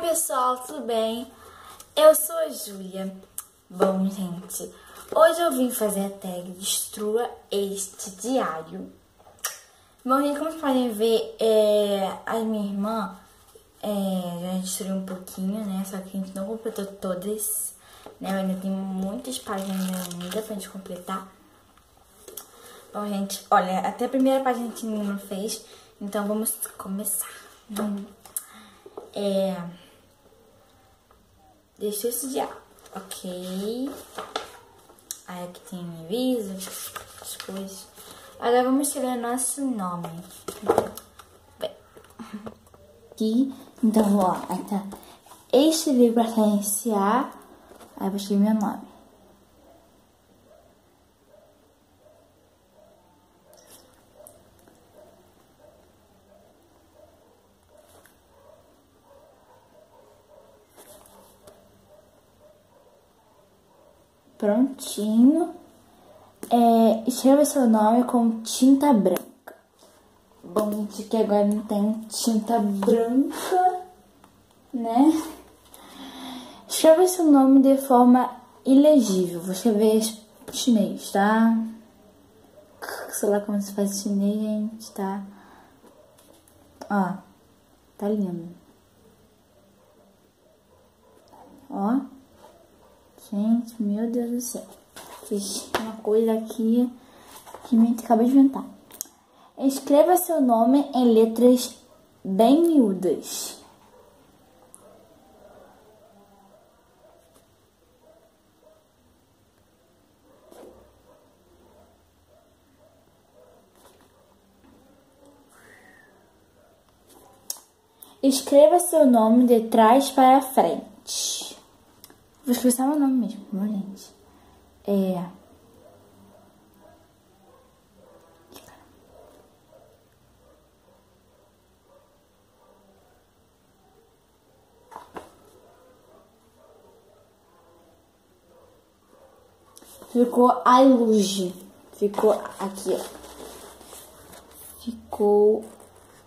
pessoal, tudo bem? Eu sou a Júlia. Bom, gente, hoje eu vim fazer a tag Destrua Este Diário. Bom, gente, como vocês podem ver, a minha irmã já destruiu um pouquinho, né? Só que a gente não completou todas, né? Ainda tem muitas páginas ainda pra gente completar. Bom, gente, olha, até a primeira página a gente não fez, então vamos começar. Deixa eu estudar. Ok. Aí aqui tem aviso, as coisas. Agora vamos escrever nosso nome. Bem. Aqui, então, ó, aí tá. Escrever para iniciar. Aí eu vou escrever meu nome. Prontinho. Escreva seu nome com tinta branca. Bom, gente, que agora não tem tinta branca, né? Escreva seu nome de forma ilegível. Vou escrever chinês, tá? Sei lá como se faz chinês, gente, tá? Ó, tá lindo. Ó. Gente, meu Deus do céu. Fiz uma coisa aqui que me acabei de inventar. Escreva seu nome em letras bem miúdas. Escreva seu nome de trás para frente. Vou escrever só meu nome mesmo, viu, gente? Ficou a luz. Ficou aqui, ó. Ficou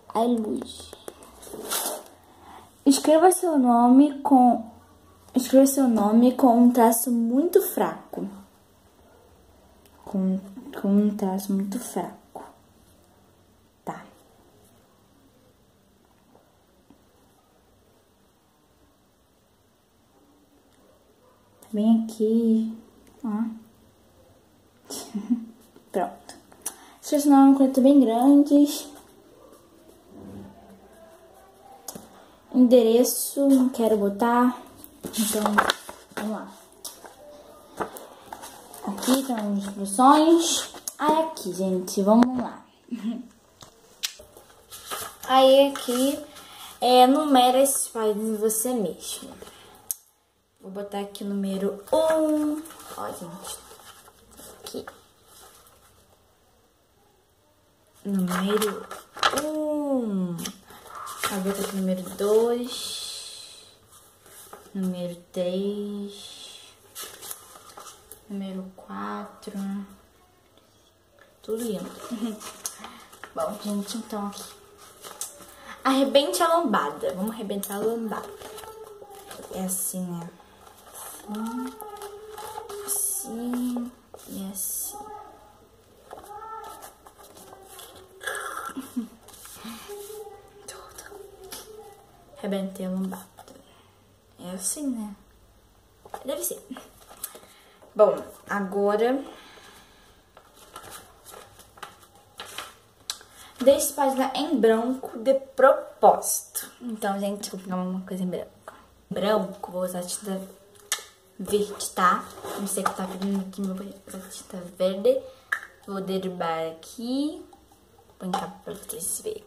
a luz. Escreva seu nome com um traço muito fraco. Com um traço muito fraco. Tá. Bem aqui, ó. Pronto. Escreva seu nome com letras bem grandes. Endereço, não quero botar. Então, vamos lá. Aqui estão as instruções. Aí aqui, gente, vamos lá. Aí aqui, numera esses páginas você mesmo. Vou botar aqui o número 1. Ó, gente. Aqui. Número 1. Vou botar aqui o número 2. Número 3. Número 4. Tudo lindo. Bom, gente, então aqui. Arrebente a lombada. Vamos arrebentar a lombada. É assim, né? Assim. E assim. Arrebentei a lombada. É assim, né? Deve ser. Bom, agora deixe página em branco de propósito. Então, gente, vou pegar uma coisa em branco. Branco, vou usar tinta verde, tá? Não sei o que tá pedindo aqui, mas vou usar tinta verde. Vou derrubar aqui. Põe cá pra vocês verem.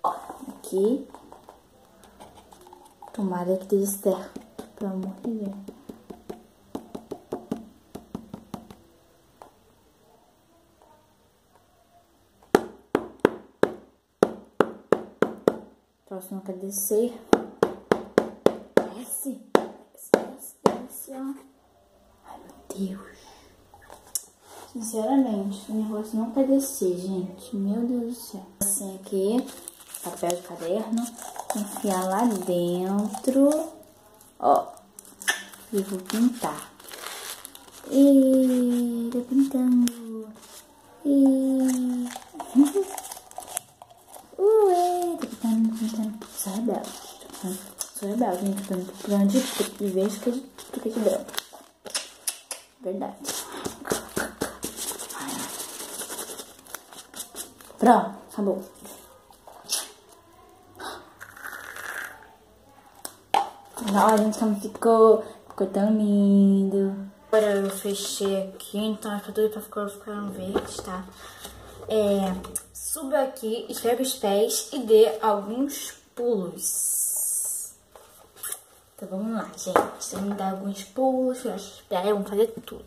Ó, aqui. Tomara que dê certo, pelo amor de Deus. Próximo que descer. Desce, ó. Ai, meu Deus. Sinceramente, o negócio não quer descer, gente. Meu Deus do céu. Assim aqui. papel de caderno, enfiar lá dentro, ó, e vou pintar. E tô pintando. E tô pintando. Sou rebelde. Sou rebelde, gente. Tô pintando de vez que de branco. Verdade. Pronto, acabou. Olha, gente, como ficou tão lindo. Agora eu fechei aqui, então a tudo pra ficar verde, tá? Suba aqui, esfrega os pés e dê alguns pulos. Então vamos lá, gente. Vamos dar alguns pulos, vamos fazer tudo.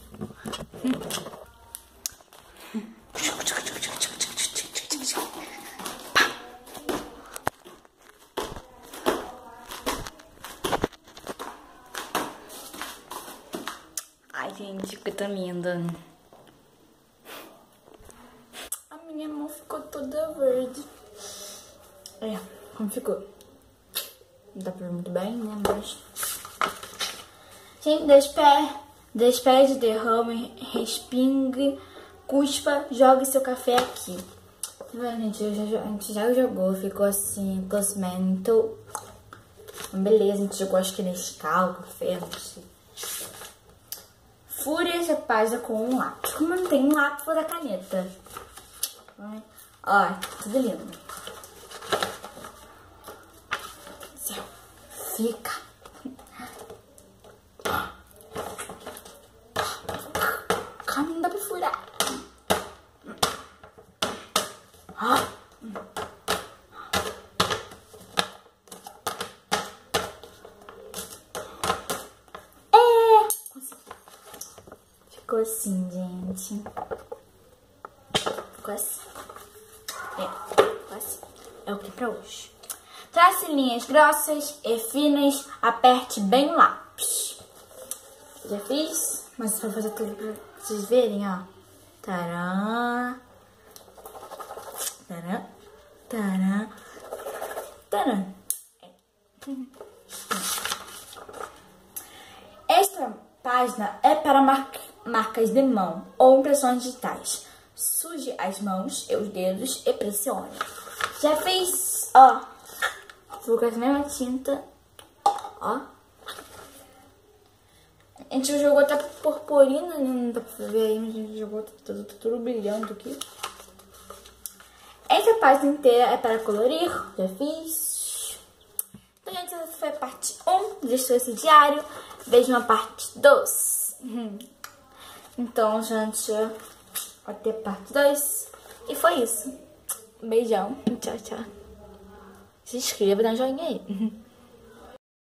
Ai, gente, que tão linda. A minha mão ficou toda verde. Como ficou? Não dá pra ver muito bem, né? Mas... gente, despede, derrame, respingue, cuspa, jogue seu café aqui. Tá vendo, gente? A gente já jogou, ficou assim, cosmento. Beleza, a gente jogou, acho que Nescau, café, não sei. Fure essa página com um lápis. Como não tem um lápis, vou dar caneta. Ó, tudo lindo. Fica. Calma, não dá pra furar. Ficou assim, gente. Ficou assim. Ficou assim. É o que pra hoje. Trace linhas grossas e finas. Aperte bem o lápis. Já fiz? Mas só vou fazer tudo pra vocês verem, ó. Tarã. Tarã. Tarã. Tarã. Esta página é para marcas de mão ou impressões digitais. Suje as mãos e os dedos e pressione. Já fiz, ó. Vou com essa mesma tinta, ó. A gente jogou até purpurina, não dá pra ver aí, mas a gente jogou tudo brilhando aqui. Essa página inteira é para colorir. Já fiz. Então, gente, essa foi a parte 1 de esse diário. Vejo uma parte 2. Então, gente, vai ter parte 2. E foi isso. Beijão. Tchau, tchau. Se inscreva, dá um joinha aí.